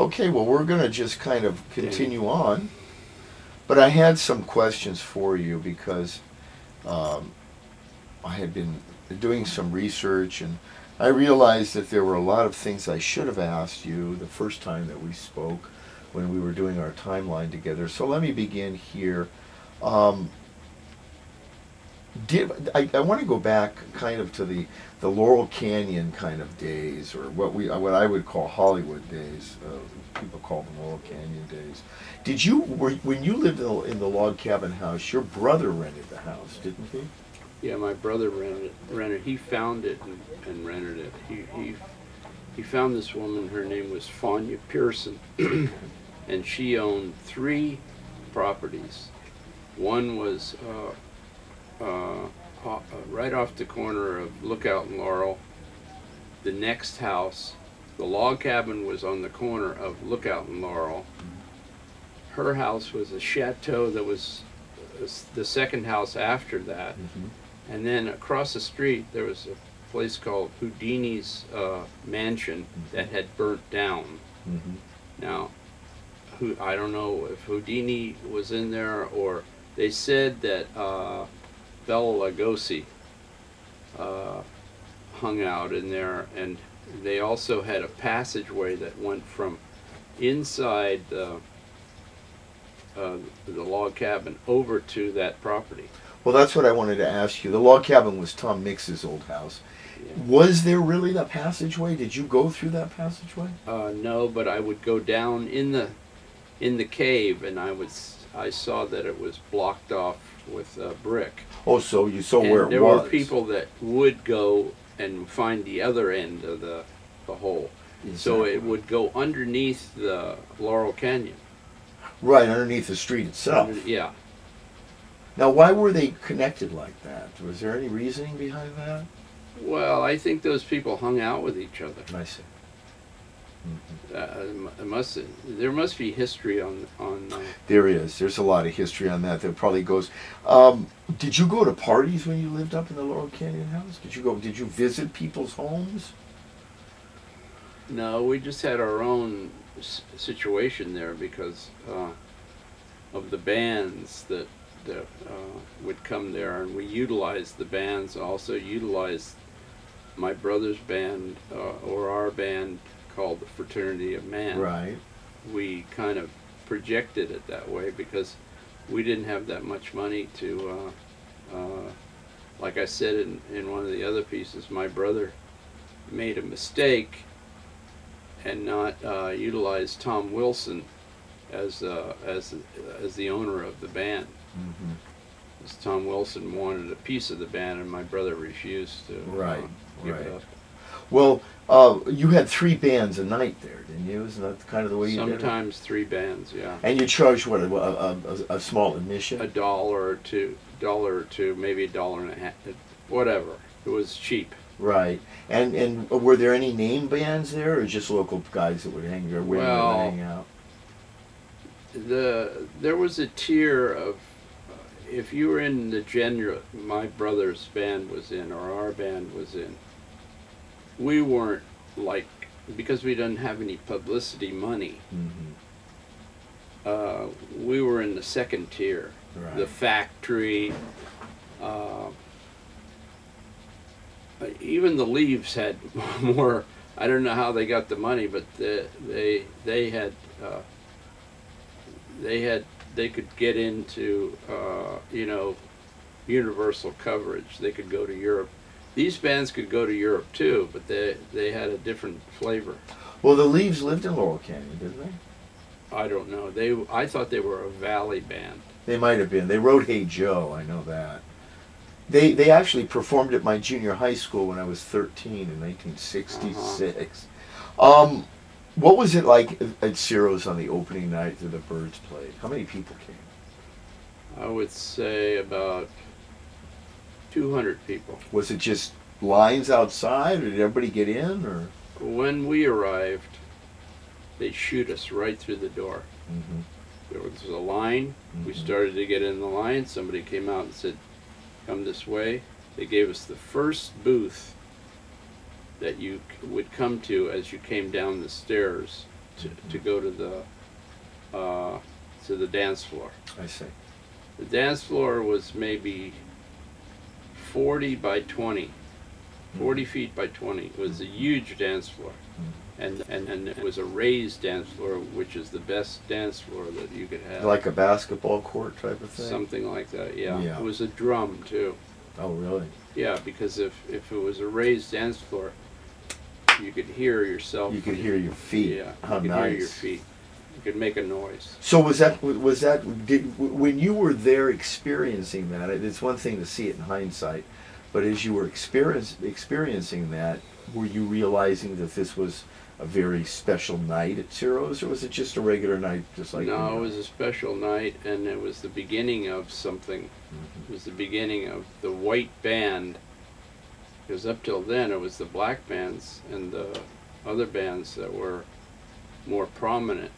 Okay, well, we're going to just kind of continue on. But I had some questions for you because um, I had been doing some research and I realized that there were a lot of things I should have asked you the first time that we spoke when we were doing our timeline together. So let me begin here. Um, I want to go back kind of to the Laurel Canyon kind of days, or what I would call Hollywood days. People call them Laurel Canyon days. When you lived in the log cabin house? Your brother rented the house, didn't he? Yeah, my brother rented. He found it and rented it. He found this woman. Her name was Fanya Pearson, and she owned 3 properties. One was right off the corner of Lookout and Laurel. The next house, the log cabin, was on the corner of Lookout and Laurel. Her house was a chateau that was the second house after that. Mm-hmm. And then across the street there was a place called Houdini's mansion that had burnt down. Mm-hmm. Now, I don't know if Houdini was in there, or they said that Bela Lugosi hung out in there, and they also had a passageway that went from inside the log cabin over to that property. Well, that's what I wanted to ask you. The log cabin was Tom Mix's old house. Yeah. Was there really a passageway? Did you go through that passageway? No, but I would go down in the cave, and I saw that it was blocked off with brick. Oh, so you saw and where it there was. were people that would go and find the other end of the hole. Exactly. So it would go underneath the Laurel Canyon. Right, underneath the street itself. Yeah. Now, why were they connected like that? Was there any reasoning behind that? Well, I think those people hung out with each other. I see. There must be history on. There is. There's a lot of history on that. That probably goes. Did you go to parties when you lived up in the Laurel Canyon house? Did you visit people's homes? No, we just had our own situation there because of the bands that would come there, and we utilized the bands. Also utilized my brother's band or our band called the Fraternity of Man. Right. We kind of projected it that way because we didn't have that much money to, like I said in one of the other pieces, my brother made a mistake and not utilized Tom Wilson as the owner of the band. Mm-hmm. Because Tom Wilson wanted a piece of the band, and my brother refused to give it up. Well, you had 3 bands a night there, didn't you? Isn't that kind of the way you did it? Sometimes 3 bands, yeah. And you charged what, a small admission? $1 or $2, maybe $1.50, whatever. It was cheap. Right. And were there any name bands there, or just local guys that would hang there, hang out? There was a tier of, if you were in the genre my brother's band was in, or our band was in, we weren't like, because we didn't have any publicity money, we were in the second tier. Right. The Factory, even the Leaves had more. I don't know how they got the money, but they could get into universal coverage. They could go to Europe. These bands could go to Europe too, but they had a different flavor. Well, the Leaves lived in Laurel Canyon, didn't they? I don't know. I thought they were a valley band. They might have been. They wrote Hey Joe, I know that. They actually performed at my junior high school when I was 13 in 1966. What was it like at Ciro's on the opening night that the Byrds played? How many people came? I would say about 200 people. Was it just lines outside, or did everybody get in? Or when we arrived, they shoot us right through the door. Mm-hmm. There was a line. Mm-hmm. We started to get in the line. Somebody came out and said, "Come this way." They gave us the first booth that you would come to as you came down the stairs to go to the dance floor. I see. The dance floor was maybe 40 by 20, 40 feet by 20. It was a huge dance floor. And it was a raised dance floor, which is the best dance floor that you could have. Like a basketball court type of thing? Something like that, yeah. Yeah. It was a drum, too. Oh, really? Yeah, because if it was a raised dance floor, you could hear yourself. You could hear your feet. Yeah, How you could nice. hear your feet. You could make a noise. So when you were there experiencing that, it's one thing to see it in hindsight, but as you were experiencing that, were you realizing that this was a very special night at Ciro's, or was it just a regular night just like? No, it was a special night, and it was the beginning of something. It was the beginning of the white band, because up till then it was the black bands and the other bands that were more prominent.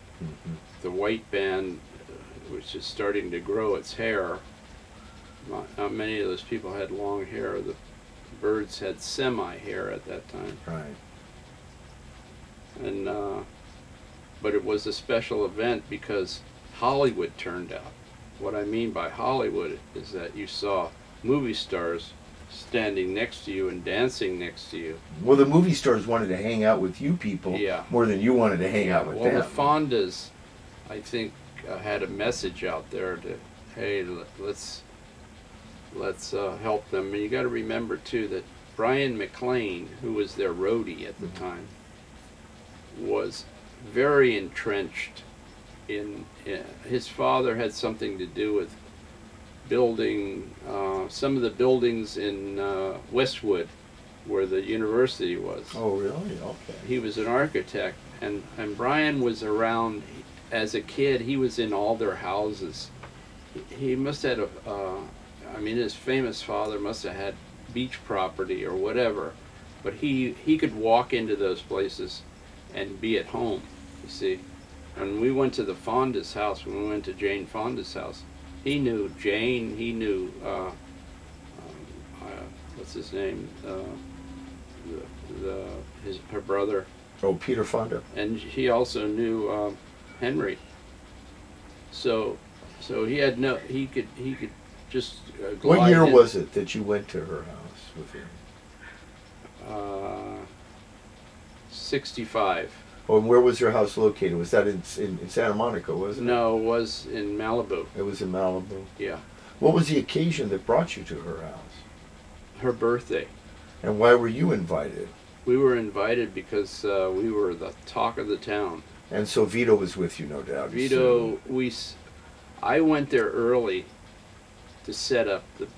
The white band was just starting to grow its hair. Not many of those people had long hair. The Byrds had semi-hair at that time. Right. And but it was a special event because Hollywood turned out. What I mean by Hollywood is that you saw movie stars standing next to you and dancing next to you. Well, the movie stars wanted to hang out with you people more than you wanted to hang out with them. them. Well, the Fondas, I think, had a message out there to, hey, let's help them. And you got to remember too that Brian McLean, who was their roadie at the time, was very entrenched in his father had something to do with building some of the buildings in Westwood where the university was. Oh, really? Okay. He was an architect, and Brian was around as a kid. He was in all their houses. He must have had I mean, his famous father must have had beach property or whatever, but he could walk into those places and be at home, you see. When we went to the Fonda's house, when we went to Jane Fonda's house, he knew Jane, he knew, what's his name, her brother. Oh, Peter Fonda. And he also knew Henry. So he had he could just glide What year in. was it that you went to her house with him? 65. Oh, and where was her house located? Was that in Santa Monica, wasn't it? No, it was in Malibu. It was in Malibu? Yeah. What was the occasion that brought you to her house? Her birthday. And why were you invited? We were invited because we were the talk of the town. And so Vito was with you, no doubt. Vito, I went there early to set up the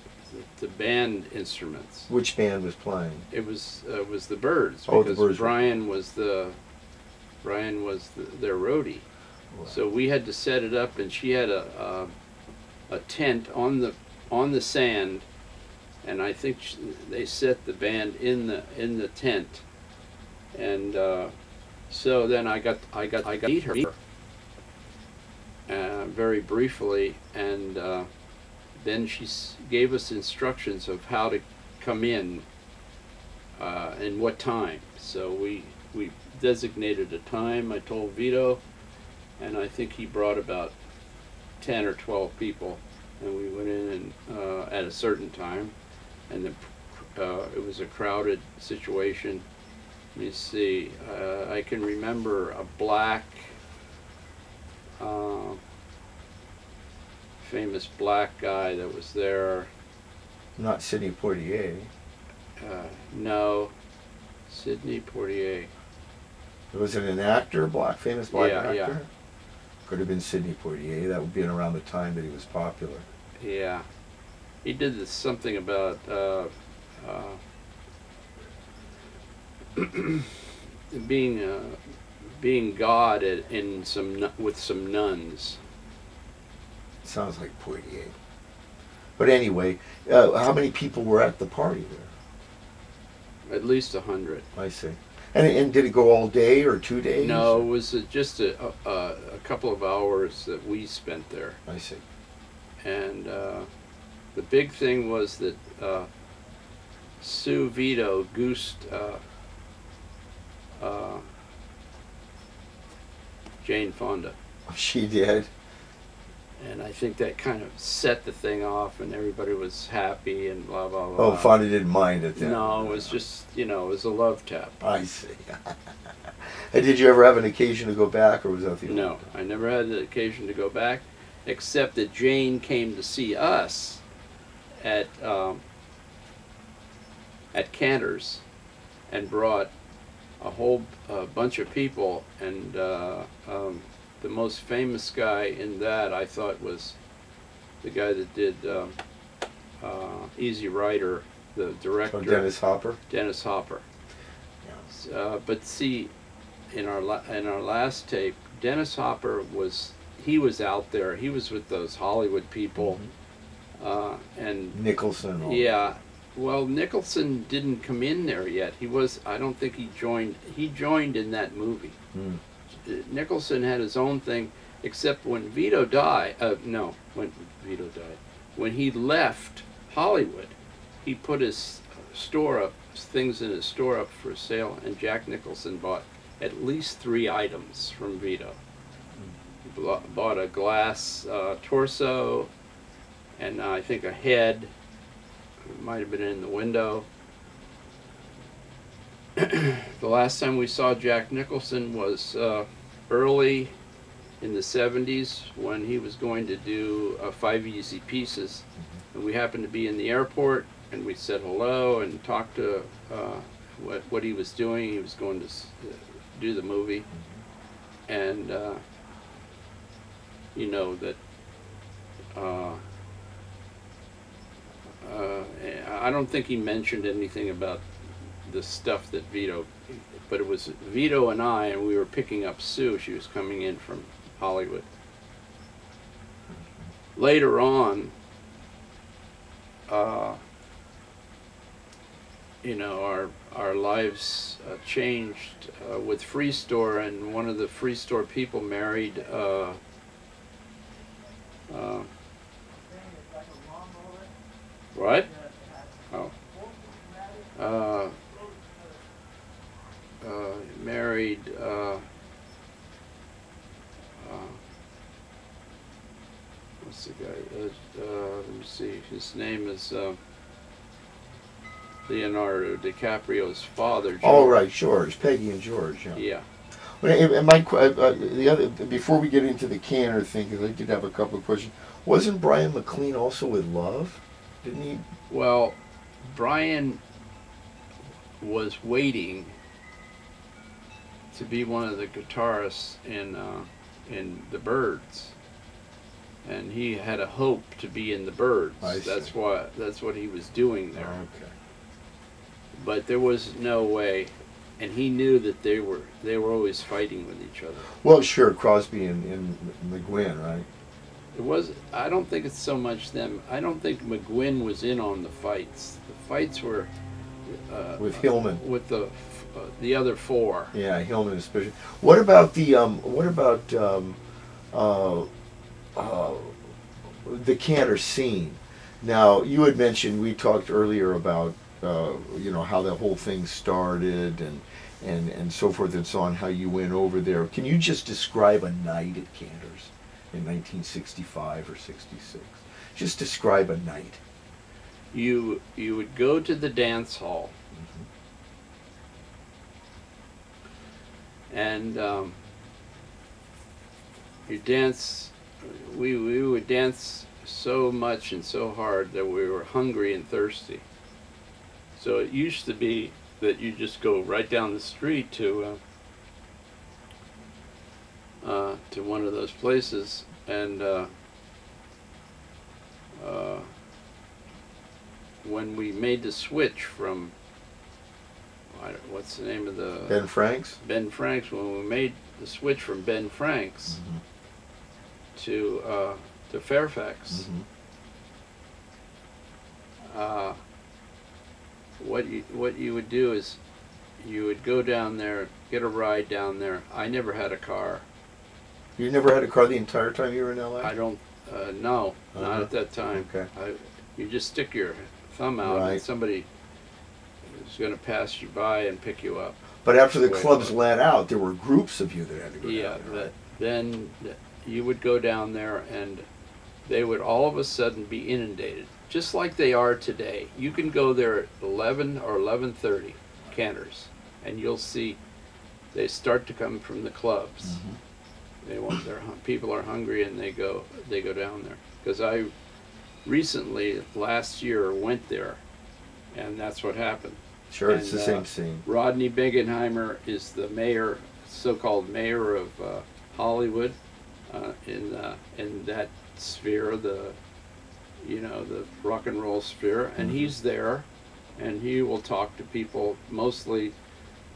band instruments. Which band was playing? It was the Byrds, Oh, because the Byrds. Brian was their roadie. Wow. So we had to set it up, and she had a tent on the sand, and I think they set the band in the tent, and so then I got to meet her very briefly, and then she gave us instructions of how to come in and what time. So we designated a time. I told Vito, and I think he brought about 10 or 12 people, and we went in and at a certain time, and it was a crowded situation. Let me see. I can remember a black, famous black guy that was there. Not Sidney Poitier. No, Sidney Poitier. Was it an actor, famous black actor? Yeah. Could have been Sidney Poitier. That would be around the time that he was popular. Yeah, he did something about being God with some nuns. Sounds like Poitier. But anyway, how many people were at the party there? At least 100. I see. And did it go all day or 2 days? No, it was just a couple of hours that we spent there. I see. And the big thing was that Sue Vito goosed Jane Fonda. She did. And I think that kind of set the thing off, and everybody was happy and blah, blah, blah. Oh, Fonda didn't mind it then. No, it was just, you know, it was a love tap. I see. And did you ever have an occasion to go back, or was that the only No, I never had the occasion to go back, except that Jane came to see us at Cantor's and brought a whole bunch of people, and the most famous guy in that, I thought, was the guy that did Easy Rider, the director. Oh, Dennis Hopper? Dennis Hopper. Yeah. But see, in our last tape, Dennis Hopper was out there. He was with those Hollywood people, and Nicholson. Yeah. Well, Nicholson didn't come in there yet. I don't think he joined. He joined in that movie. Mm. Nicholson had his own thing, except when Vito died. When Vito died, when he left Hollywood, he put his things in his store up for sale, and Jack Nicholson bought at least 3 items from Vito. He bought a glass torso, and I think a head. It might have been in the window. The last time we saw Jack Nicholson was early in the 70s, when he was going to do 5 Easy Pieces. And we happened to be in the airport, and we said hello and talked to what he was doing. He was going to do the movie. And you know that I don't think he mentioned anything about the stuff that Vito, but it was Vito and I, and we were picking up Sue. She was coming in from Hollywood. Later on, you know, our lives changed with Free Store, and one of the Free Store people married what? Oh. Married what's the guy? Let me see. His name is Leonardo DiCaprio's father. George. Oh, right, George. Peggy and George. Yeah. Yeah. The other, before we get into the Cantor thing, because I did have a couple of questions. Wasn't Brian McLean also with Love? Didn't he? Well, Brian was waiting to be one of the guitarists in the Byrds, and he had a hope to be in the Byrds. That's what he was doing there. Oh, okay. But there was no way, and he knew that they were always fighting with each other. Well, sure, Crosby and McGuinn, right? It was. I don't think it's so much them. I don't think McGuinn was in on the fights. The fights were with Hillman. With the other 4. Yeah, Hillman especially. What about the Cantor scene? Now, you had mentioned, we talked earlier about you know, how the whole thing started and so forth and so on, how you went over there. Can you just describe a night at Cantor's in 1965 or 66? Just describe a night. You would go to the dance hall, and you dance. We would dance so much and so hard that we were hungry and thirsty. So it used to be that you just go right down the street to one of those places, and when we made the switch from, what's the name of the... Ben Frank's? Ben Frank's. When we made the switch from Ben Frank's to Fairfax, what you would do is you would go down there, get a ride down there. I never had a car. You never had a car the entire time you were in LA? I don't, no, not at that time. Okay. You just stick your thumb out, and somebody is going to pass you by and pick you up. But after the clubs let out, there were groups of you that had to go down there, right? then you would go down there and they would all of a sudden be inundated, just like they are today. You can go there at 11 or 11:30, Cantors, and you'll see they start to come from the clubs. They want their people are hungry and they go down there. Because I recently last year went there, and that's what happened. Sure, and, it's the same scene. Rodney Bingenheimer is the mayor, so-called mayor of Hollywood, in that sphere, the rock and roll sphere, and he's there, and he will talk to people, mostly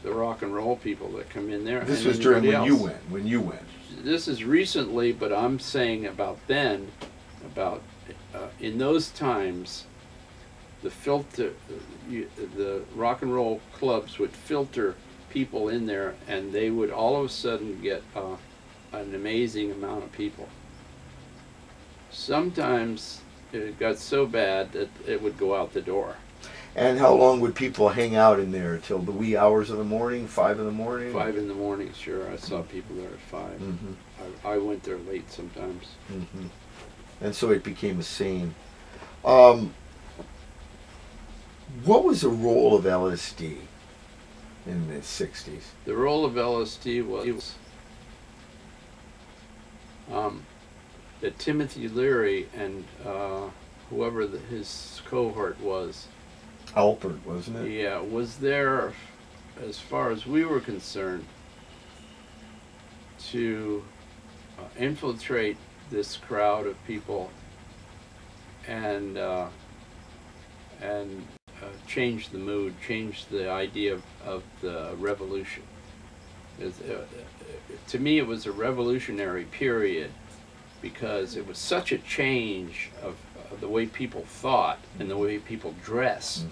the rock and roll people that come in there. This and was during everybody else. when you went. This is recently, but I'm saying about then, in those times, the rock and roll clubs would filter people in there, and they would all of a sudden get an amazing amount of people. Sometimes it got so bad that it would go out the door. And how long would people hang out in there? Till the wee hours of the morning, 5 in the morning? 5 in the morning, sure. I saw people there at 5. I went there late sometimes. And so it became a scene. What was the role of LSD in the 60s? The role of LSD was that Timothy Leary and whoever his cohort was, Alpert, wasn't it? yeah, was there, as far as we were concerned, to infiltrate this crowd of people and change the mood, change the idea of the revolution. To me, it was a revolutionary period because it was such a change of the way people thought and the way people dressed.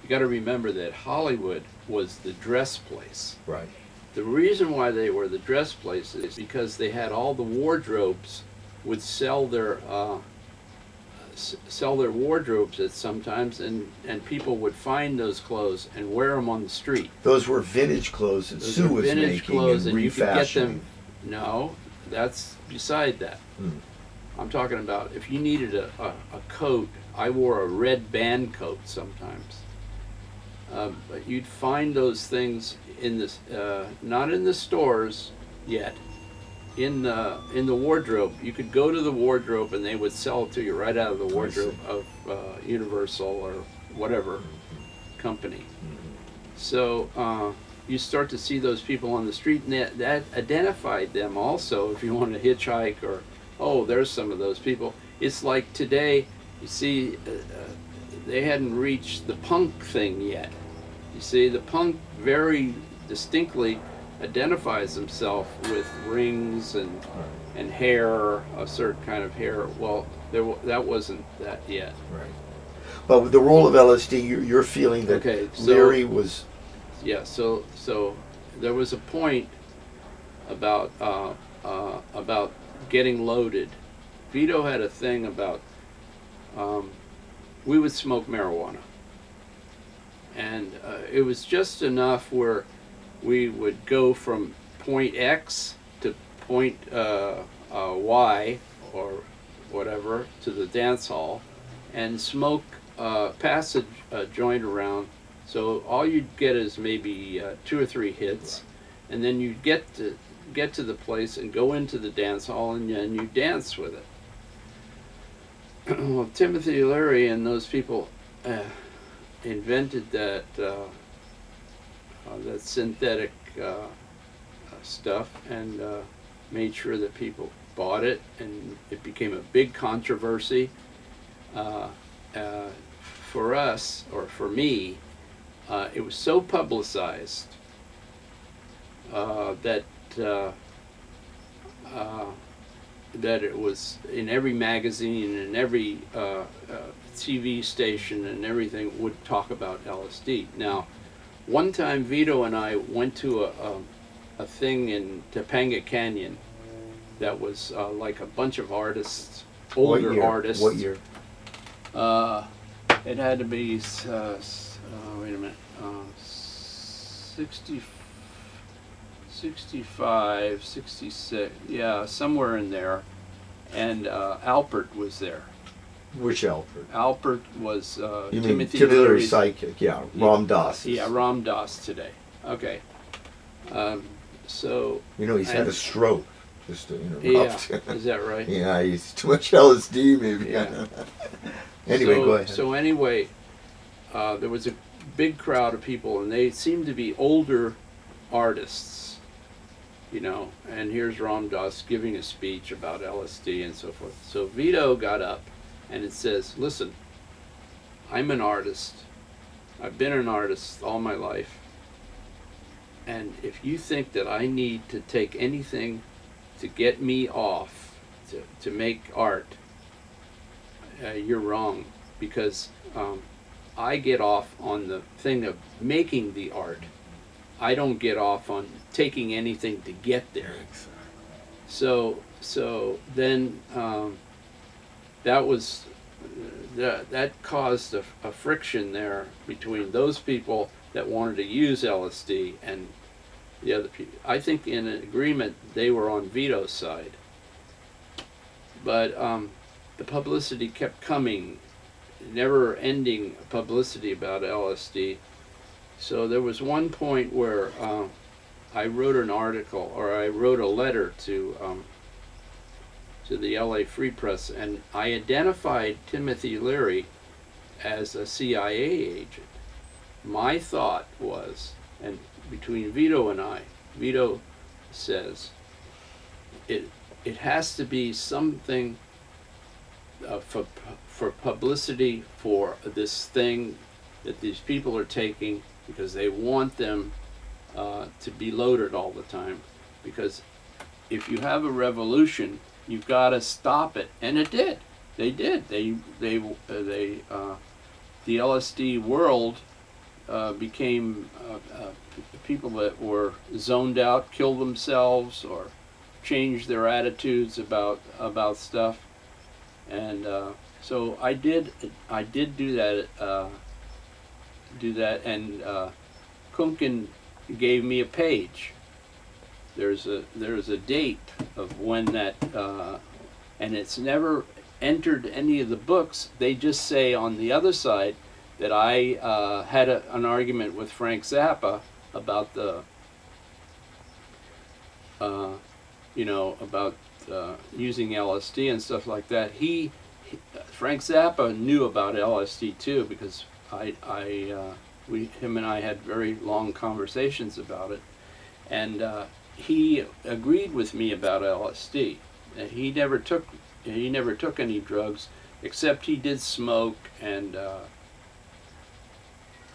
You got to remember that Hollywood was the dress place. Right. The reason why they were the dress place is because they had all the wardrobes would sell their wardrobes at sometimes, and people would find those clothes and wear them on the street. Those were vintage clothes that Sue was vintage making clothes, and and you could get them. refashioning. No, that's beside that. I'm talking about if you needed a coat. I wore a red band coat sometimes. But you'd find those things in this, not in the stores yet, in the wardrobe. You could go to the wardrobe and they would sell it to you right out of the wardrobe of Universal or whatever company. So you start to see those people on the street, and that identified them also. If you want to hitchhike, or oh, there's some of those people. It's like today, you see, they hadn't reached the punk thing yet. You see, the punk very distinctly identifies himself with rings and hair, a certain kind of hair. Well, that wasn't that yet. Right. But with the role of LSD, you're feeling that Leary was... Yeah, so there was a point about getting loaded. Vito had a thing about, we would smoke marijuana. And it was just enough where we would go from point X to point Y or whatever to the dance hall and smoke, pass a joint around. So all you'd get is maybe 2 or 3 hits, and then you'd get to the place and go into the dance hall, and then you dance with it. Well, Timothy Leary and those people invented that that synthetic stuff, and made sure that people bought it, and it became a big controversy. For us, or for me, it was so publicized that it was in every magazine and every TV station and everything would talk about LSD. Now, one time Vito and I went to a thing in Topanga Canyon that was like a bunch of artists, older artists. What year? It had to be, wait a minute, 65, 66, yeah, somewhere in there. And Alpert was there. Which Alfred? Alpert was You mean Timothy Leary's Leary's sidekick? Yeah, Ram Dass. Yeah, Ram Dass today. Okay. So. You know, he's had a stroke. Just to interrupt. Yeah, is that right? Yeah, he's too much LSD, maybe. Yeah. Anyway, go ahead. So anyway, there was a big crowd of people, and they seemed to be older artists, you know. And here's Ram Dass giving a speech about LSD and so forth. So Vito got up, and it says, "Listen, I'm an artist. I've been an artist all my life. And if you think that I need to take anything to get me off, to make art, you're wrong, because I get off on the thing of making the art. I don't get off on taking anything to get there." So then that caused a friction there between those people that wanted to use LSD and the other people. I think in an agreement they were on Vito's side, but the publicity kept coming, never-ending publicity about LSD. So there was one point where I wrote an article, or I wrote a letter to the LA Free Press, and I identified Timothy Leary as a CIA agent. My thought was, and between Vito and I, Vito says, it has to be something for publicity for this thing that these people are taking, because they want them to be loaded all the time. Because if you have a revolution, you've got to stop it, and it did. They did. The LSD world became people that were zoned out, killed themselves, or changed their attitudes about stuff. And so I did do that. And Kumpkin gave me a page. There's a date of when that, and it's never entered any of the books. They just say on the other side that I had an argument with Frank Zappa about the, about using LSD and stuff like that. Frank Zappa knew about LSD too, because him and I had very long conversations about it, and he agreed with me about LSD. And he never took any drugs, except he did smoke, and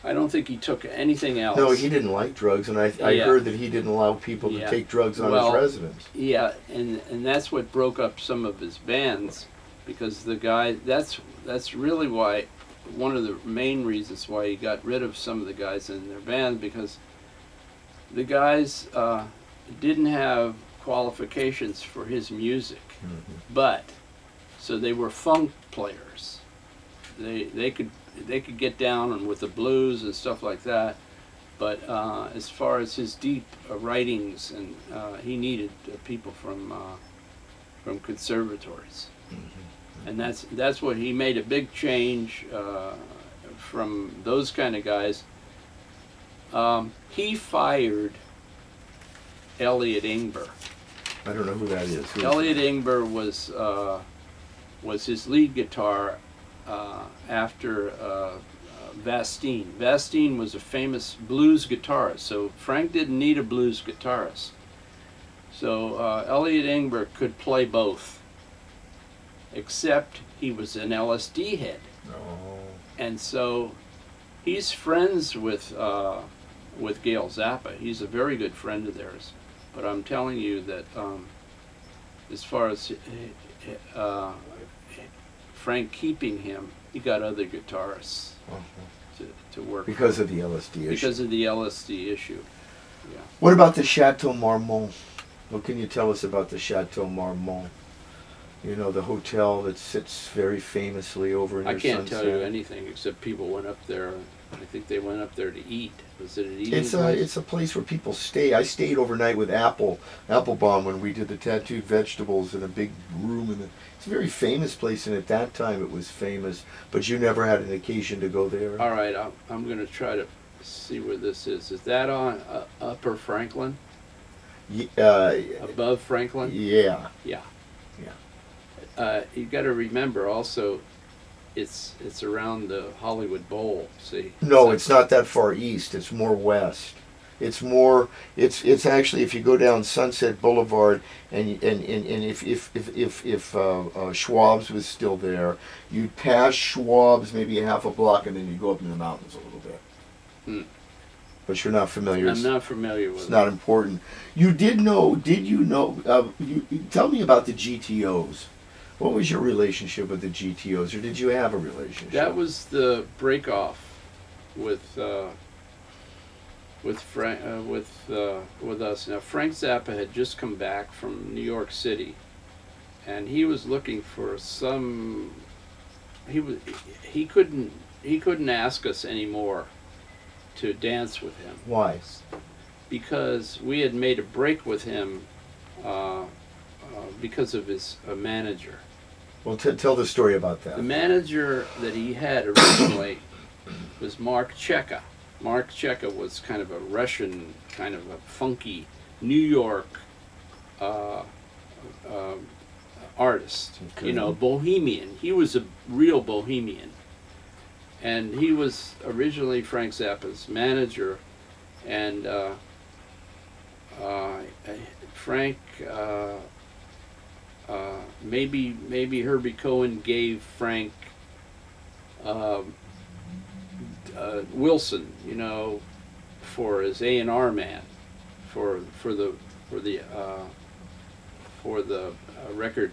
I don't think he took anything else. No, he didn't like drugs, and I heard that he didn't allow people to take drugs on his residence. Yeah, and that's what broke up some of his bands, because the guy, that's really why, one of the main reasons why he got rid of some of the guys in their band, because the guys didn't have qualifications for his music, but so they were funk players. They could get down with the blues and stuff like that, but as far as his deep writings, and he needed people from conservatories, and that's what he made a big change from those kind of guys. He fired Elliot Ingber. I don't know who that is. Elliot Ingber was his lead guitar after Vastine. Vastine was a famous blues guitarist, so Frank didn't need a blues guitarist. So Elliot Ingber could play both, except he was an LSD head. Oh. And so he's friends with Gail Zappa. He's a very good friend of theirs. But I'm telling you that as far as Frank keeping him, he got other guitarists to work because of the LSD issue. Because of the LSD issue. Yeah. What about the Chateau Marmont? What can you tell us about the Chateau Marmont? You know, the hotel that sits very famously over in I your can't sunset. tell you anything except people went up there. I think they went up there to eat. Was it an eating place? It's a place where people stay. I stayed overnight with Applebaum when we did the tattooed vegetables in a big room it's a very famous place, and at that time it was famous. But you never had an occasion to go there. All right, I'm going to try to see where this is. Is that on Upper Franklin? Above Franklin? Yeah. Yeah. Yeah. You got to remember also, it's around the Hollywood Bowl. See? No, it's not that far east. It's more west. It's actually, if you go down Sunset Boulevard and if Schwab's was still there, you'd pass Schwab's maybe a half a block, and then you go up in the mountains a little bit. Hmm. But you're not familiar. I'm not familiar with it. It's not important. Did you know? Tell me about the GTOs. What was your relationship with the GTOs, or did you have a relationship? That was the break off with us. Now Frank Zappa had just come back from New York City, and he was looking for some. He couldn't ask us anymore to dance with him. Why? Because we had made a break with him because of his manager. Well, tell the story about that. The manager that he had originally was Mark Cheka. Mark Cheka was kind of a Russian, kind of a funky New York artist. Okay. You know, bohemian. He was a real bohemian. And he was originally Frank Zappa's manager, and Frank, maybe Herbie Cohen gave Frank Wilson, you know, for his A&R man, for the record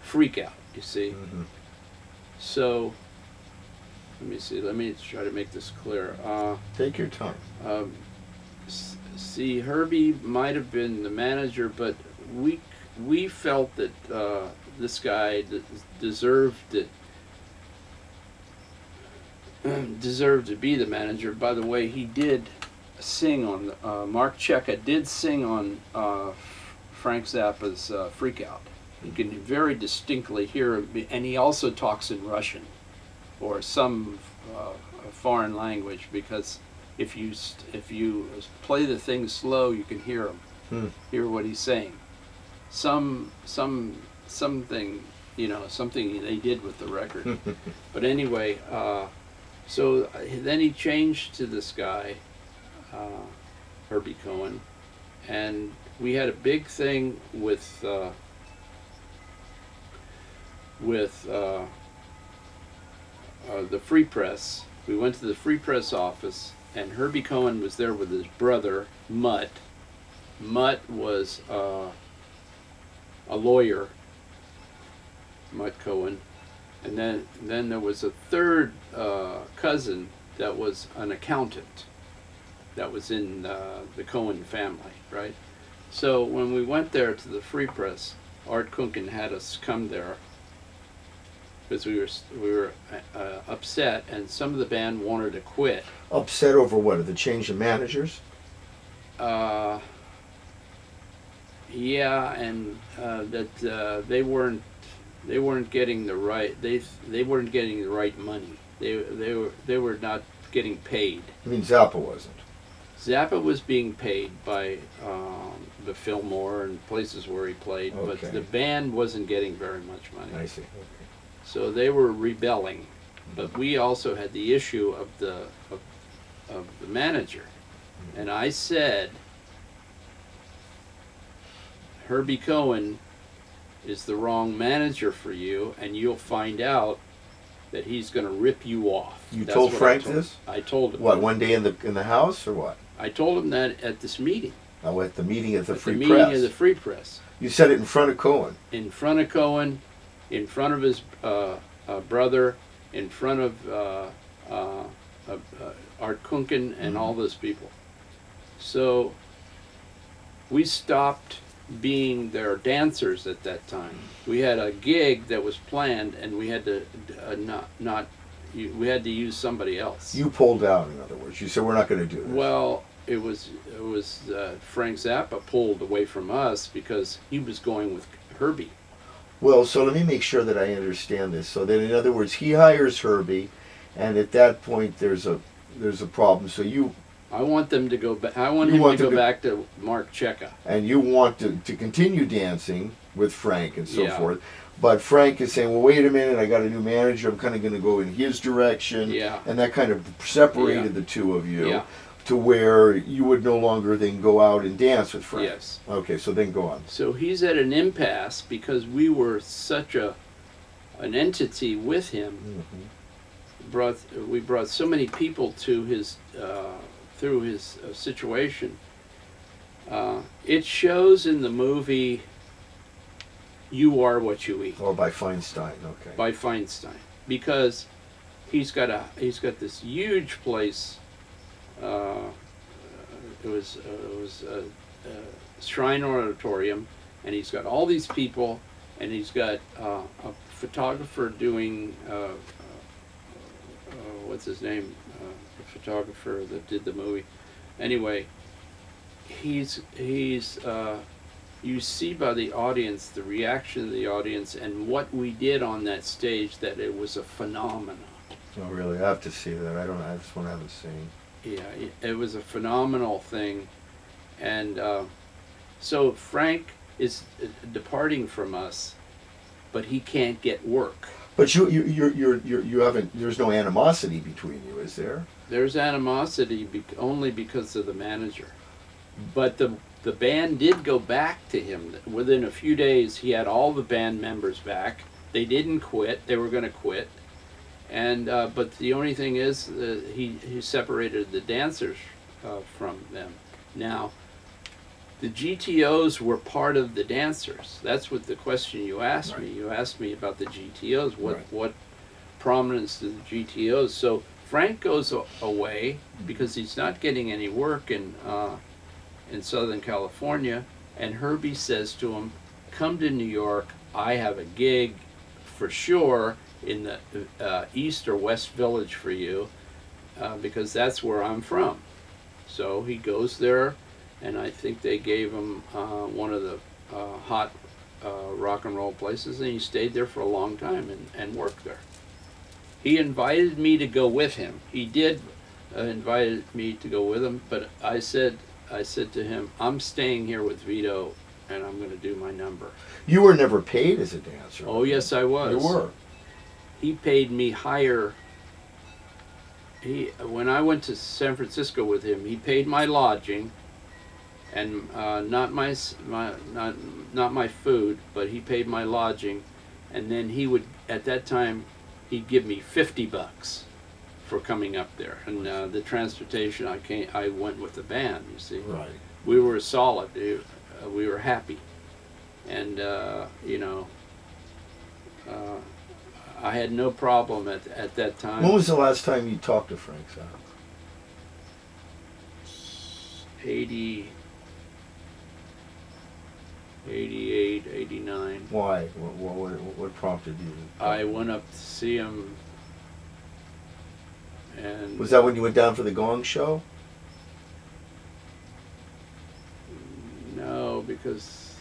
Freak Out. You see, Mm-hmm. so. Let me see. Let me try to make this clear. Take your time. See, Herbie might have been the manager, but we felt that this guy deserved to be the manager. By the way, he did sing on Mark Cheka did sing on Frank Zappa's Freak Out. You can very distinctly hear him, and he also talks in Russian or some foreign language, because if you play the thing slow, you can hear him, hear what he's saying. Something, you know, something they did with the record. But anyway, so then he changed to this guy, Herbie Cohen, and we had a big thing with the Free Press. We went to the Free Press office, and Herbie Cohen was there with his brother, Mutt. Mutt was a lawyer, Mutt Cohen. And then there was a third cousin that was an accountant that was in the Cohen family, right? So when we went there to the Free Press, Art Kunken had us come there because we were upset, and some of the band wanted to quit. Upset over what? The change of managers? Yeah, and that they weren't getting the right they weren't getting the right money. They were not getting paid. I mean, Zappa wasn't. Zappa was being paid by the Fillmore and places where he played, Okay. but the band wasn't getting very much money. I see. Okay. So they were rebelling, but we also had the issue of the manager, and I said, Herbie Cohen is the wrong manager for you, and you'll find out that he's going to rip you off. You That's told what Frank this? I told him. What, one day in the house or what? I told him that at this meeting. Oh, at the meeting at the At Free the Press. meeting of the Free Press. You said it in front of Cohen. In front of Cohen, in front of his brother, in front of Art Kunken and all those people. So we stopped being their dancers at that time. We had a gig that was planned, and we had to not we had to use somebody else. You pulled out, in other words. You said, we're not going to do this. Well, it was Frank Zappa pulled away from us because he was going with Herbie. Well, so let me make sure that I understand this. So then, in other words, he hires Herbie, and at that point, there's a problem. So I want them to go back. I want You him want to to go go- back to Mark Cheka. and you want to continue dancing with Frank and so Yeah. forth. But Frank is saying, well, wait a minute, I got a new manager. I'm kind of going to go in his direction. Yeah. And that kind of separated Yeah. the two of you Yeah. to where you would no longer then go out and dance with Frank. Yes. Okay, so then go on. So he's at an impasse because we were such an entity with him. We brought so many people to his through his situation. It shows in the movie "You Are What You Eat" Oh, by Feinstein. Okay. by Feinstein, because he's got this huge place. It was a Shrine Auditorium, and he's got all these people, and he's got a photographer doing what's his name, the photographer that did the movie. Anyway, he's you see by the audience, the reaction of the audience, and what we did on that stage, that it was a phenomenon. Oh, really? I have to see that. I don't. I just want to have it seen. Yeah, it was a phenomenal thing, and so Frank is departing from us, but he can't get work. But you haven't. There's no animosity between you, is there? There's animosity only because of the manager, but the band did go back to him within a few days. He had all the band members back. They didn't quit. They were going to quit. And but the only thing is, he separated the dancers from them. Now, the GTOs were part of the dancers. That's what the question you asked me. You asked me about the GTOs. What prominence do the GTOs? So Frank goes away because he's not getting any work in Southern California, and Herbie says to him, "Come to New York. I have a gig for sure in the East or West Village for you, because that's where I'm from." So he goes there, and I think they gave him one of the hot rock and roll places, and he stayed there for a long time and worked there. He invited me to go with him. He did invited me to go with him, but I said to him, "I'm staying here with Vito, and I'm going to do my number." You were never paid as a dancer. Oh, yes, I was. You were. He paid me higher. When I went to San Francisco with him, he paid my lodging, and not my food, but he paid my lodging, and then he would, at that time, he'd give me $50 for coming up there, and the transportation. I went with the band. You see, Right. we were solid. We were happy, and you know. I had no problem at that time. When was the last time you talked to Frank Zappa? 80, 88, 89. Why? What prompted you? I went up to see him, and Was that when you went down for the Gong Show? no, because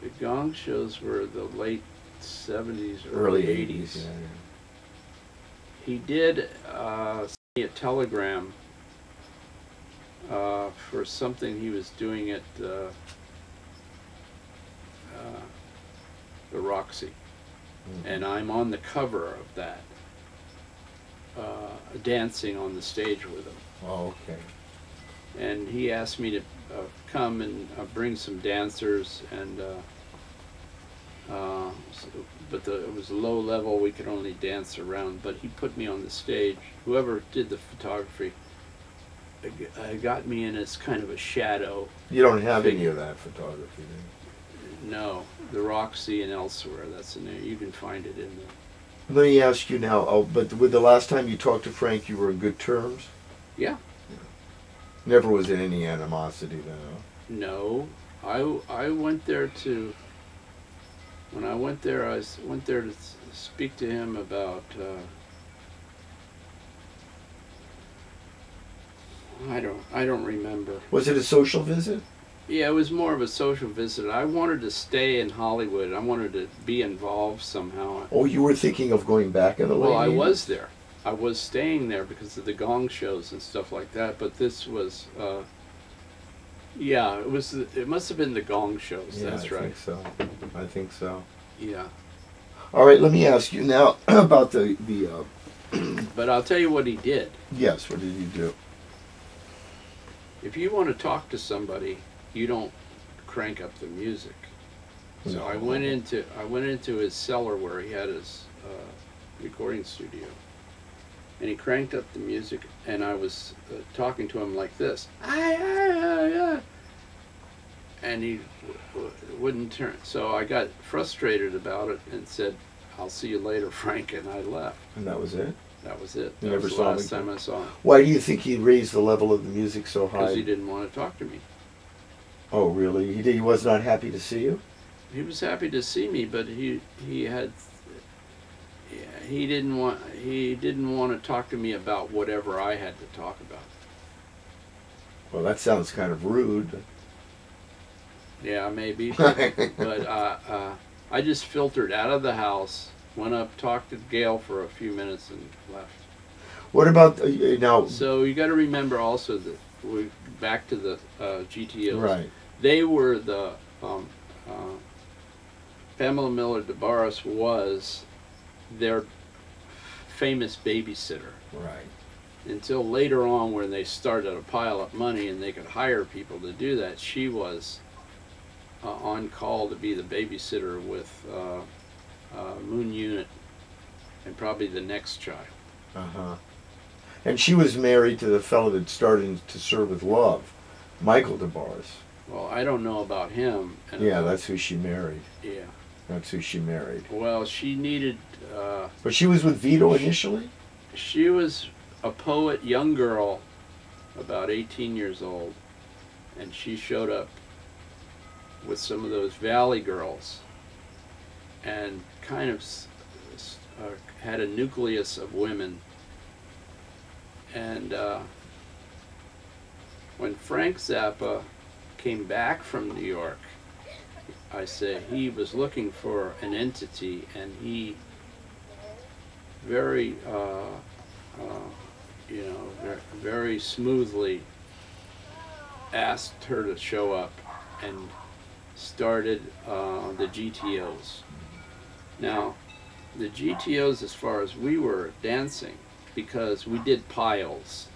the Gong shows were the late 70s, early 80s. Yeah. He did send me a telegram for something he was doing at the Roxy, and I'm on the cover of that, dancing on the stage with him. Oh, okay. And he asked me to come and bring some dancers, and but it was low level. We could only dance around. But he put me on the stage. Whoever did the photography got me in as kind of a shadow. You don't have any of that photography, do you? No, the Roxy and elsewhere. That's the name. You can find it in the. Let me ask you now. Oh, but with the last time you talked to Frank, you were in good terms. Yeah. Never was in any animosity, though. No, I went there to when I went there, went there to speak to him about. I don't remember. Was it a social visit? Yeah, it was more of a social visit. I wanted to stay in Hollywood. I wanted to be involved somehow. Oh, you were thinking of going back in the late Well, I 80s? was there. I was staying there because of the gong shows and stuff like that. But this was, yeah, it was. It must have been the gong shows. Yeah, That's right. I think so. I think so. Yeah. All right, let me ask you now about the But I'll tell you what he did. yes, what did he do? If you want to talk to somebody, you don't crank up the music. So No. I went into his cellar where he had his recording studio, and he cranked up the music, and I was talking to him like this, and he wouldn't turn. So I got frustrated about it and said, "I'll see you later, Frank," and I left. And that was it? That was it. You That never was the saw him last again? time I saw him. Why do you think he raised the level of the music so high? Because he didn't want to talk to me. Oh, really? He was not happy to see you? He was happy to see me, but he didn't want to talk to me about whatever I had to talk about. Well, that sounds kind of rude. Yeah, maybe. But I just filtered out of the house, went up, talked to Gail for a few minutes, and left. What about now? So you got to remember also that we're back to the GTOs. Right. They were the Pamela Miller DeBarris was their famous babysitter. Right. Until later on, when they started to pile up money and they could hire people to do that, she was on call to be the babysitter with Moon Unit and probably the next child. Uh-huh. And she was married to the fellow that started To Serve With Love, Michael DeBarris. Well, I don't know about him. Yeah, that's who she married. Yeah. That's who she married. Well, she needed. But she was with Vito initially? She was a poet, young girl, about 18 years old, and she showed up with some of those Valley girls and kind of had a nucleus of women. And when Frank Zappa came back from New York, I say he was looking for an entity, and he very, very smoothly asked her to show up and started the GTOs. Now, the GTOs, as far as we were dancing, because we did piles.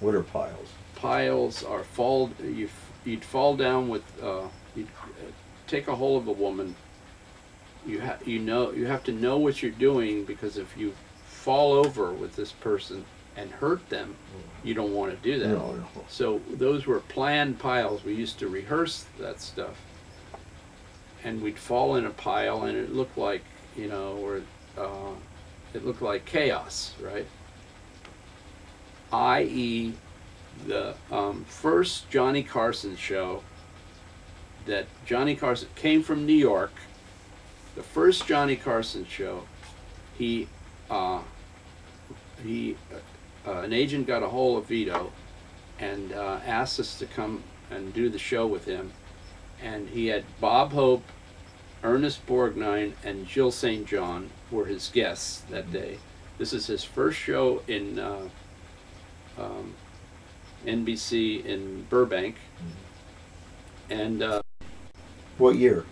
What are piles? Piles are you'd fall down with you'd take a hold of a woman. You have to know what you're doing, because if you fall over with this person and hurt them, you don't want to do that. No. So those were planned piles. We used to rehearse that stuff, and we'd fall in a pile, and it looked like it looked like chaos, right? I.e., the first Johnny Carson show that Johnny Carson came from New York. The first Johnny Carson show, an agent got a hold of Vito and asked us to come and do the show with him, and he had Bob Hope, Ernest Borgnine, and Jill St. John were his guests that day. This is his first show in NBC in Burbank. And What year?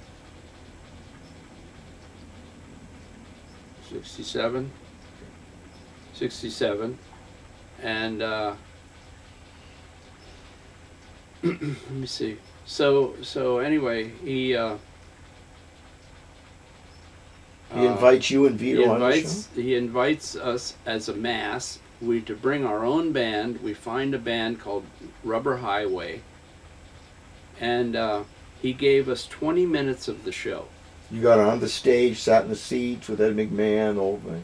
67. And let me see. So anyway, he invites you and Vito on the show? He invites us as a mass. We to bring our own band. We find a band called Rubber Highway, and he gave us 20 minutes of the show. You got on the stage, sat in the seats with Ed McMahon, the whole thing.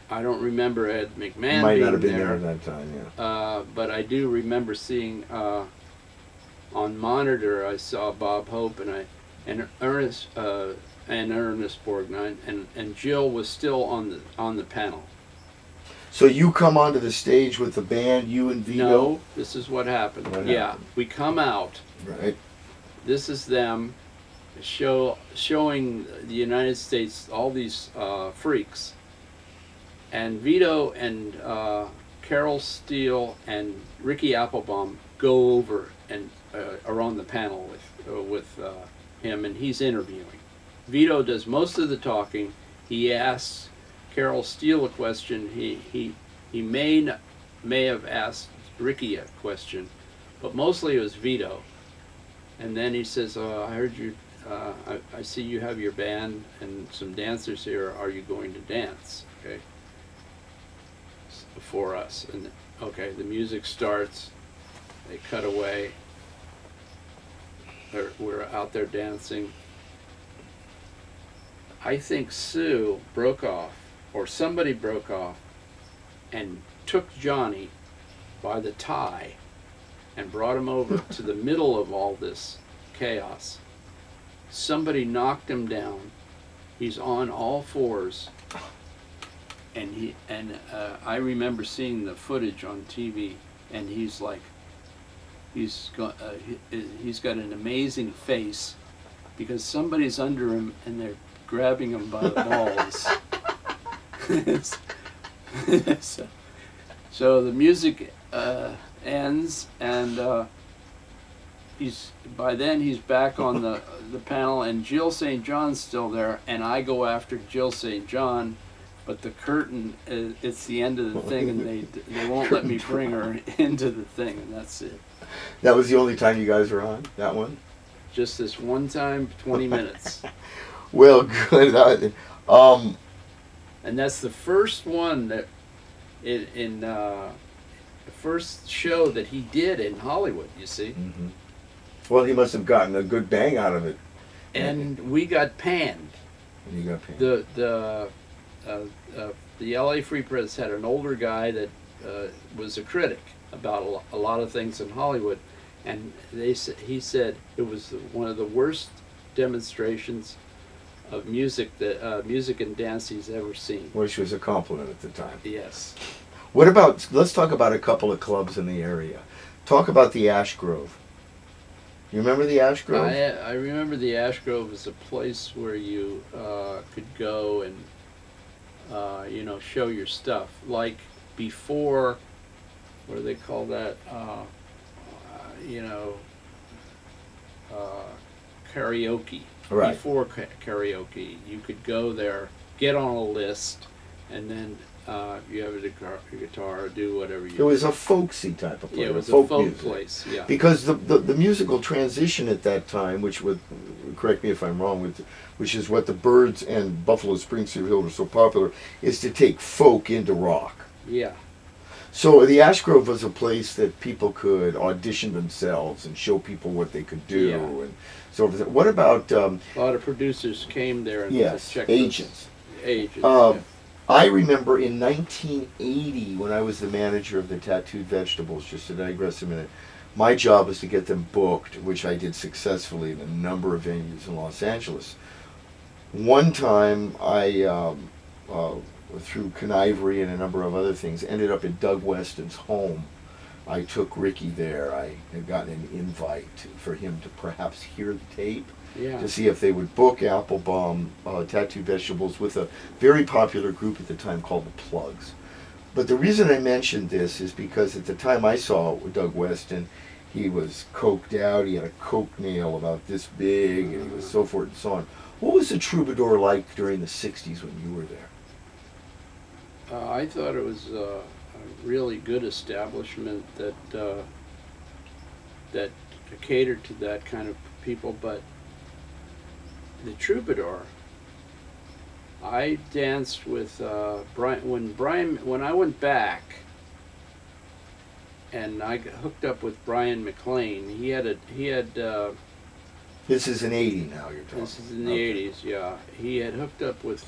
I don't remember Ed McMahon Might being not have been there at that time, yeah. But I do remember seeing on monitor. I saw Bob Hope, and and Ernest Borgnine, and Jill was still on the panel. So you come onto the stage with the band, you and Vito? No, this is what happened. Yeah, we come out. Right. This is them showing the United States all these freaks. And Vito and Carol Steele and Ricky Applebaum go over and are on the panel with him, and he's interviewing. Vito does most of the talking. He asks Carol Steele a question. He may have asked Ricky a question, but mostly it was Vito. And then he says, "I heard you. I see you have your band and some dancers here. Are you going to dance?" Okay. For us, and okay, the music starts. They cut away. We're out there dancing. I think Sue broke off, or somebody broke off, and took Johnny by the tie and brought him over to the middle of all this chaos. Somebody knocked him down. He's on all fours, and I remember seeing the footage on TV, and he's like, he's got an amazing face because somebody's under him and they're grabbing him by the balls. So the music ends, and by then he's back on the panel, and Jill St. John's still there, and I go after Jill St. John, but the curtain, it's the end of the thing, and they won't let me bring her into the thing, and that's it. That was the only time you guys were on, that one? Just this one time, 20 minutes. Well, good. And that's the first one that in the first show that he did in Hollywood, you see. Mm-hmm. Well, he must have gotten a good bang out of it. And we got panned. You got panned. The LA Free Press had an older guy that was a critic about a lot of things in Hollywood, and he said it was one of the worst demonstrations of music and dance he's ever seen. Which was a compliment at the time. Yes. What about, let's talk about a couple of clubs in the area. Talk about the Ash Grove. You remember the Ash Grove? I remember the Ash Grove was a place where you could go and show your stuff. Like before, what do they call that? Karaoke. Right. Before karaoke, you could go there, get on a list, and then you have a guitar, do whatever you. It was a folksy type of place. Yeah, it was a folk music. place. Yeah. Because the musical transition at that time, which would, correct me if I'm wrong, which is what the Byrds and Buffalo Springfield Hill were so popular, is to take folk into rock. Yeah. So the Ash Grove was a place that people could audition themselves and show people what they could do, and so forth. What about a lot of producers came there and checked agents. Agents. I remember in 1980 when I was the manager of the Tattooed Vegetables. Just to digress a minute, my job was to get them booked, which I did successfully in a number of venues in Los Angeles. One time I. Through connivery and a number of other things, ended up at Doug Weston's home. I took Ricky there. I had gotten an invite for him to perhaps hear the tape, to see if they would book Applebaum Tattooed Vegetables with a very popular group at the time called the Plugs. But the reason I mentioned this is because at the time I saw Doug Weston, he was coked out, he had a coke nail about this big, and he was so forth and so on. What was the Troubadour like during the 60s when you were there? I thought it was a really good establishment that catered to that kind of people. But the Troubadour, I danced with Brian when I went back, and I hooked up with Brian McLean. He had. This is in '80 now. You're talking. This is in the '80s. Yeah, he had hooked up with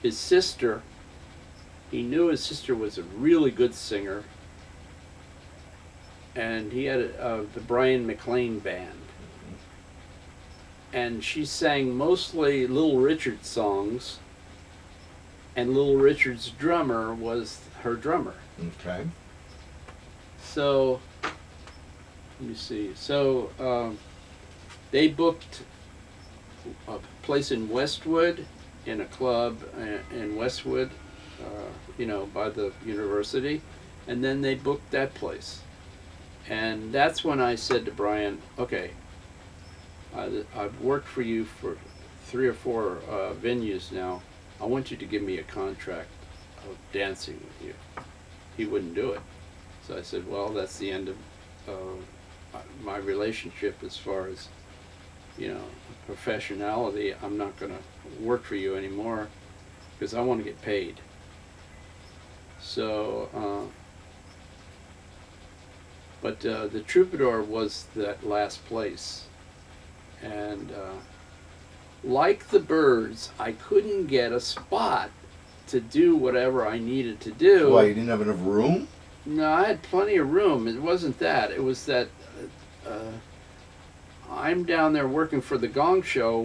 his sister. He knew his sister was a really good singer, and he had the Brian McLean band. and she sang mostly Little Richard songs, and Little Richard's drummer was her drummer. Okay. So, let me see. So, they booked a place in Westwood, in a club in Westwood, you know, by the university, and then they booked that place. And that's when I said to Brian, okay, I've worked for you for 3 or 4 venues now. I want you to give me a contract of dancing with you. He wouldn't do it. So I said, well, that's the end of my relationship as far as, you know, professionality. I'm not going to work for you anymore because I want to get paid. So, but the Troubadour was that last place. And like the Byrds, I couldn't get a spot to do whatever I needed to do. Why, you didn't have enough room? No, I had plenty of room. It wasn't that. It was that I'm down there working for the Gong Show.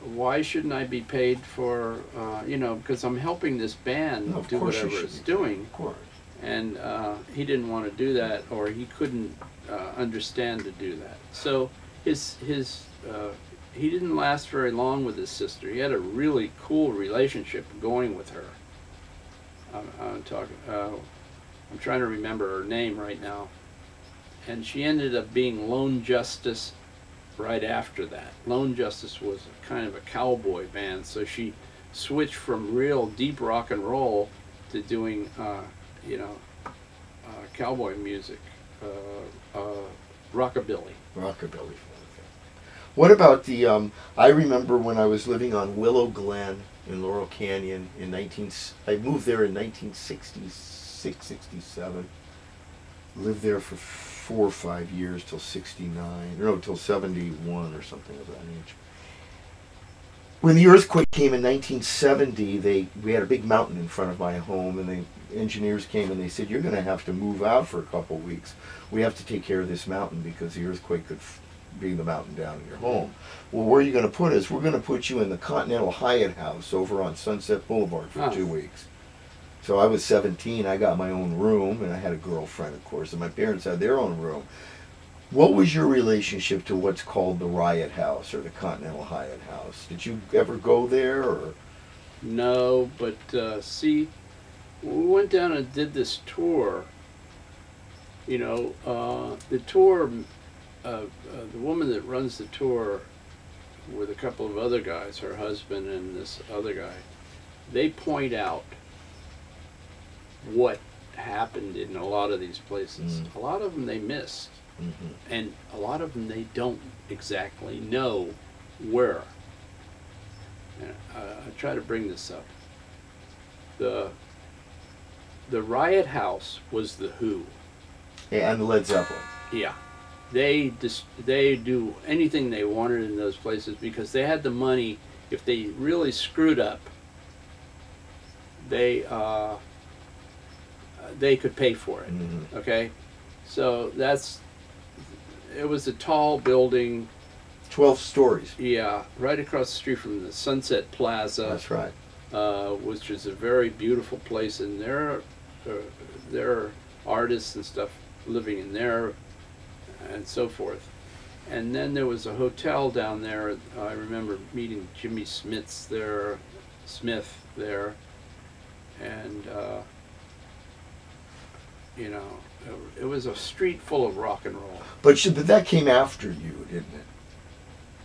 Why shouldn't I be paid for, you know, because I'm helping this band do whatever it's doing. Of course. And he didn't want to do that, or he couldn't understand to do that. So he didn't last very long with his sister. He had a really cool relationship going with her. I'm trying to remember her name right now. And she ended up being Lone Justice right after that. Lone Justice was kind of a cowboy band, so she switched from real deep rock and roll to doing, you know, cowboy music, rockabilly. Rockabilly. What about the, I remember when I was living on Willow Glen in Laurel Canyon I moved there in 1966, 67. Lived there for 4 or 5 years till 69, no, till 71 or something of that age. When the earthquake came in 1970, we had a big mountain in front of my home, and the engineers came and they said, you're going to have to move out for a couple of weeks. We have to take care of this mountain because the earthquake could bring the mountain down in your home. Well, where are you going to put us? We're going to put you in the Continental Hyatt House over on Sunset Boulevard for 2 weeks. So I was 17, I got my own room, and I had a girlfriend, of course, and my parents had their own room. What was your relationship to what's called the Riot House or the Continental Hyatt House? Did you ever go there? Or? No, but see, we went down and did this tour. You know, the tour, the woman that runs the tour with a couple of other guys, her husband and this other guy, they point out what happened in a lot of these places. A lot of them they missed. And a lot of them they don't exactly know where. And I try to bring this up. The Riot House was the Who. Yeah, and Led Zeppelin. Yeah, they do anything they wanted in those places because they had the money. If they really screwed up, they could pay for it. Okay, so it was a tall building, 12 stories. yeah, right across the street from the Sunset Plaza. That's right. Which is a very beautiful place, and there are artists and stuff living in there and so forth. And then there was a hotel down there. I remember meeting Jimmy Smith there, and you know, it was a street full of rock and roll. But that came after you, didn't it?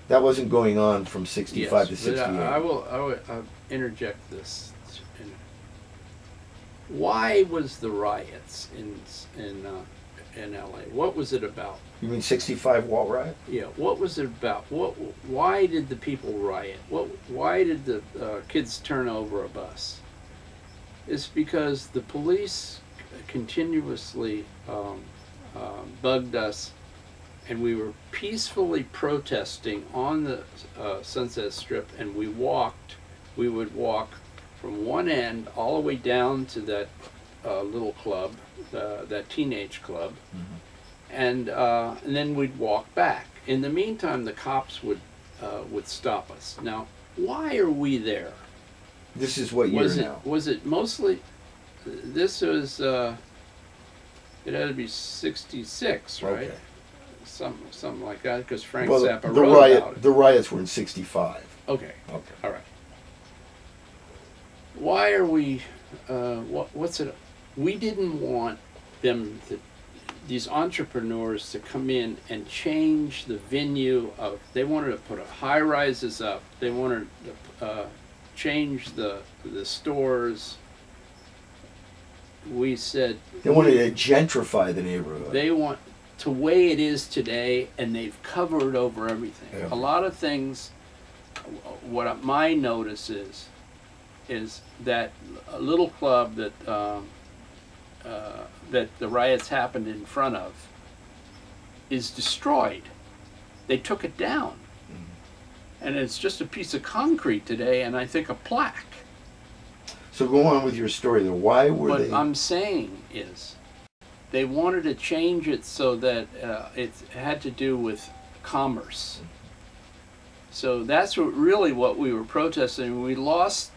That wasn't going on from 65 to 68. I will interject this. Why was the riots in L.A.? What was it about? You mean 65 wall riot? Yeah. What was it about? Why did the people riot? Why did the kids turn over a bus? It's because the police continuously bugged us, and we were peacefully protesting on the Sunset Strip, and we would walk from one end all the way down to that little club, that teenage club, and then we'd walk back. In the meantime, the cops would would stop us. Now, why are we there? This is what year now? Was it mostly? This was. It had to be '66, right? Okay. Something like that, because Frank Well, Zappa the wrote riot, about it. the riots were in '65. Okay. Okay. All right. Why are we? What's it? We didn't want these entrepreneurs to come in and change the venue of. They wanted to put high rises up. They wanted to change the stores. We said They wanted to gentrify the neighborhood. they want to way it is today, and they've covered over everything. Yeah. A lot of things. What my notice is that a little club that that the riots happened in front of is destroyed. They took it down, and it's just a piece of concrete today, and I think a plaque. So go on with your story though. Why were they? What I'm saying is, they wanted to change it so that it had to do with commerce. So that's really what we were protesting. We lost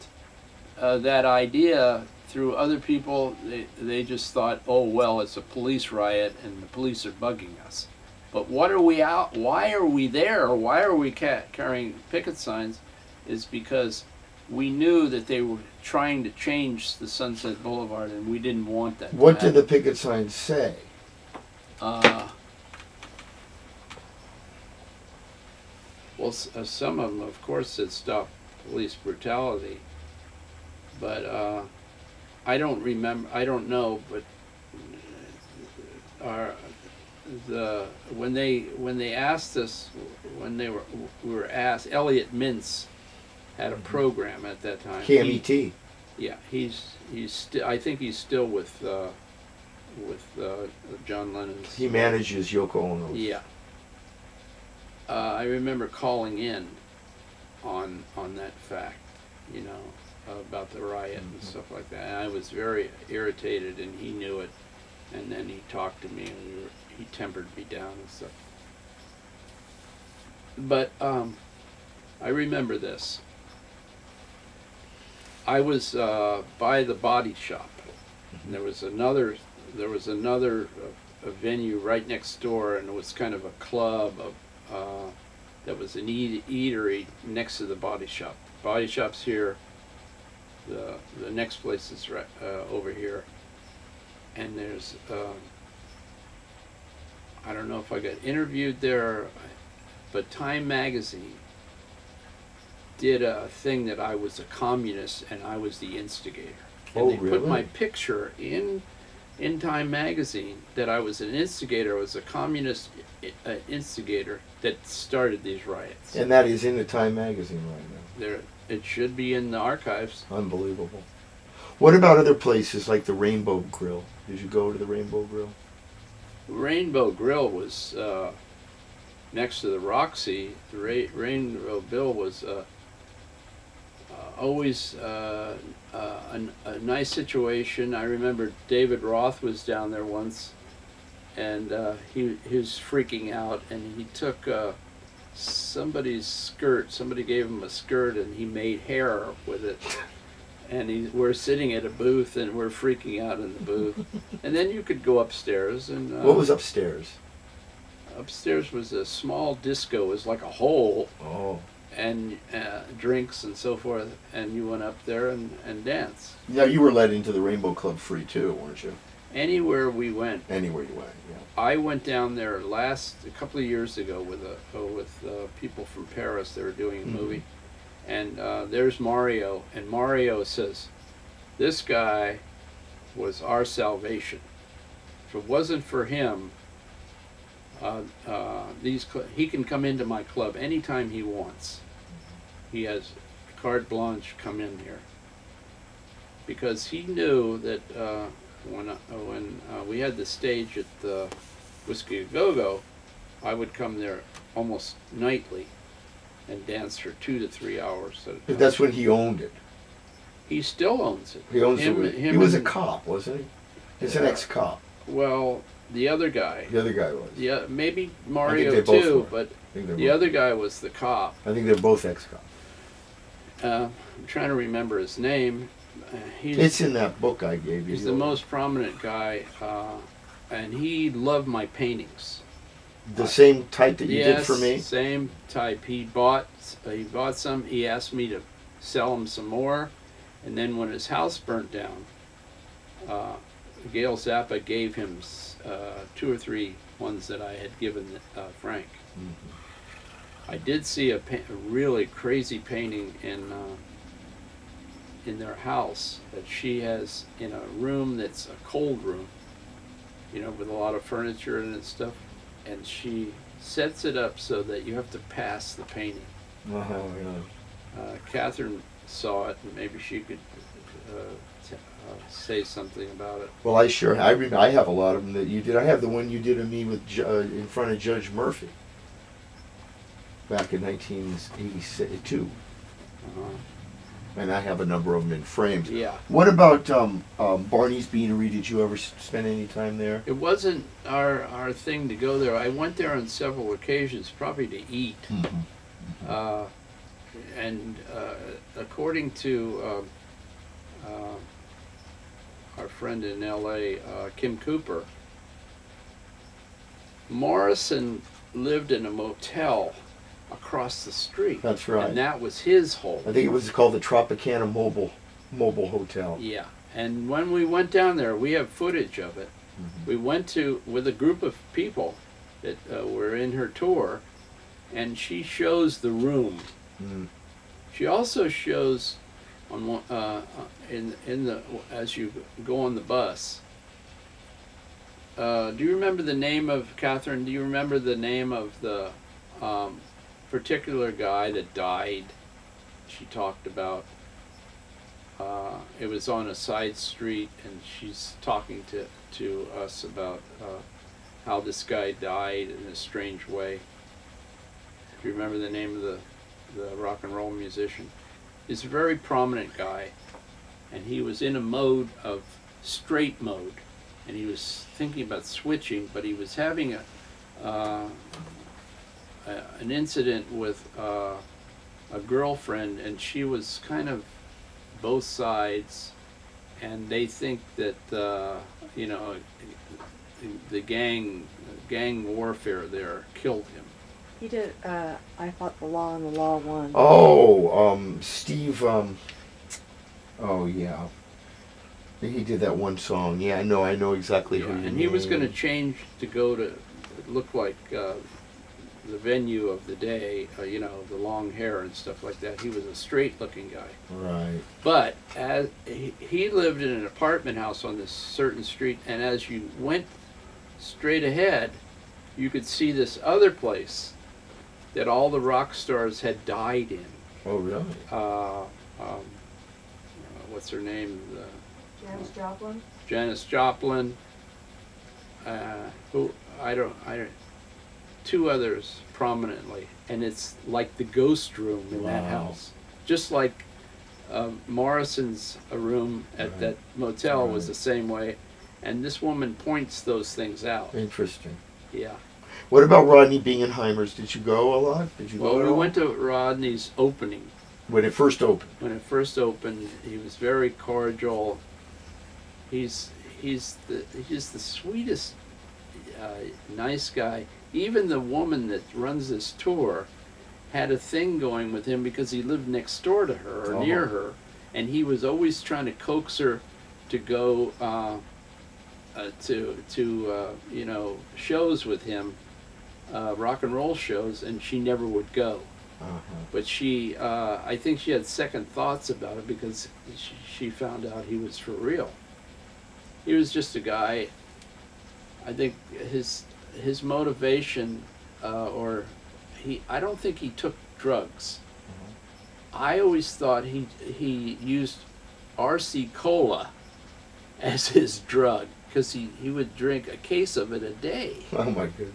that idea through other people. They just thought, oh well, it's a police riot and the police are bugging us. But what are we out? Why are we there? Why are we carrying picket signs? Is because we knew that they were trying to change the Sunset Boulevard, and we didn't want that. What did the picket signs say? Well, some of them, of course, said stop police brutality, but I don't remember. I don't know, but when they asked us, we were asked. Elliot Mintz had a program at that time. KMET. Yeah, he's still. I think he's still with John Lennon's. He manages Yoko Ono. Yeah. I remember calling in on that fact, you know, about the riot and stuff like that. And I was very irritated, and he knew it. And then he talked to me, and he tempered me down and stuff. But I remember this. I was by the body shop. And there was another venue right next door, and it was kind of a club that was an eatery next to the body shop. Body shop's here. The next place is right over here. And there's I don't know if I got interviewed there, but Time Magazine did a thing that I was a communist and I was the instigator. And they put my picture in Time Magazine that I was an instigator. I was a communist instigator that started these riots. And that is in the Time Magazine right now. There, it should be in the archives. Unbelievable. What about other places like the Rainbow Grill? Did you go to the Rainbow Grill? Rainbow Grill was next to the Roxy. The Rainbow Grill was always a nice situation. I remember David Roth was down there once, and he was freaking out, and he took somebody's skirt. Somebody gave him a skirt, and he made hair with it. And we're sitting at a booth, and we're freaking out in the booth. And then you could go upstairs. And what was upstairs? Upstairs was a small disco. It was like a hole. Oh. And drinks and so forth. And you went up there and danced. Yeah, you were let into the Rainbow Club free too, weren't you? Anywhere we went. Anywhere you went, yeah. I went down there a couple of years ago with people from Paris. They were doing a movie. And there's Mario, and Mario says, this guy was our salvation. If it wasn't for him, he can come into my club anytime he wants. He has carte blanche, come in here. Because he knew that when we had the stage at the Whiskey A Go-Go, I would come there almost nightly and dance for 2 to 3 hours at a time. But that's when he owned it. He still owns it. He owns it. He was a cop, wasn't he? He's an ex-cop. Well, The other guy. The other guy was. Yeah, maybe I think Mario they both too, were. but I think they're the both. other guy was the cop. I think they're both ex-cops. I'm trying to remember his name. It's in that book I gave you. He's the most prominent guy, and he loved my paintings. The same type that you Yes, did for me? same type. He bought some. He asked me to sell him some more, and then when his house burnt down, Gail Zappa gave him 2 or 3 ones that I had given Frank. Mm-hmm. I did see a really crazy painting in their house that she has in a room that's a cold room, you know, with a lot of furniture in it and stuff, and she sets it up so that you have to pass the painting. Oh, yeah. Catherine saw it, and maybe she could say something about it. Well, I have a lot of them that you did. I have the one you did of me with in front of Judge Murphy back in 1982. And I have a number of them in frames. Yeah. What about Barney's Beanery? Did you ever spend any time there? It wasn't our thing to go there. I went there on several occasions, probably to eat. Mm-hmm. And according to our friend in L.A., Kim Cooper, Morrison lived in a motel across the street. That's right. And that was his home. I think it was called the Tropicana Mobile Hotel. Yeah. And when we went down there, we have footage of it. Mm-hmm. We went with a group of people that were in her tour, and she shows the room. Mm. She also shows on one, in the as you go on the bus. Do you remember the name of Catherine? Do you remember the name of the particular guy that died? She talked about. It was on a side street, and she's talking to us about how this guy died in a strange way. Do you remember the name of the rock and roll musician? He's a very prominent guy, and he was in a mode of straight mode, and he was thinking about switching, but he was having an incident with a girlfriend, and she was kind of both sides, and they think that you know, the gang warfare there killed him. He did, I Fought the Law and the Law Won. Oh, Steve, oh yeah. He did that one song. Yeah, I know exactly who you mean. And he was going to change to go to, it looked like the venue of the day, you know, the long hair and stuff like that. He was a straight looking guy. Right. But as he lived in an apartment house on this certain street, and as you went straight ahead, you could see this other place that all the rock stars had died in. Oh, really? What's her name? Janis Joplin? Janis Joplin. Who I don't. 2 others prominently, and it's like the ghost room in that house, just like Morrison's room at that motel was the same way, and this woman points those things out. Interesting. Yeah. What about Rodney Bingenheimer's? Did you go a lot? Did you go? Well, we went to Rodney's opening. When it first opened. When it first opened, he was very cordial. He's the sweetest, nice guy. Even the woman that runs this tour had a thing going with him because he lived next door to her or near her, and he was always trying to coax her to go to you know, shows with him, rock and roll shows, and she never would go. But she, I think she had second thoughts about it because she found out he was for real. He was just a guy. I think his motivation, I don't think he took drugs. I always thought he used RC Cola as his drug because he would drink a case of it a day. Oh my goodness.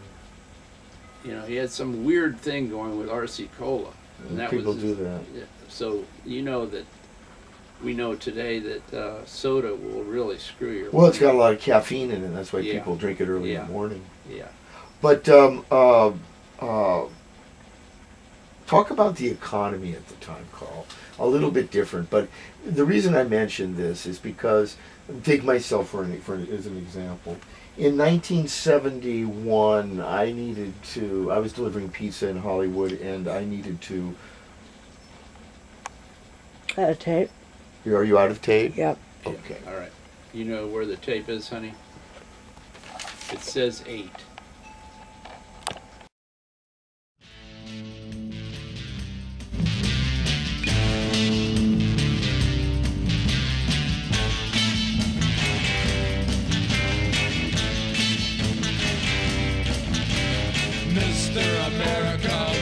You know, he had some weird thing going with RC Cola. And that People was do that. So you know that we know today that soda will really screw your. Well, it's got a lot of caffeine in it. That's why Yeah. people drink it early in Yeah. the morning. Yeah. But talk about the economy at the time, Carl. A little bit different, but the reason I mentioned this is because, take myself as an example. In 1971, I was delivering pizza in Hollywood, and I needed to. A tape? Are you out of tape? Yep. Yeah. Okay. All right. You know where the tape is, honey? It says 8. Mr. America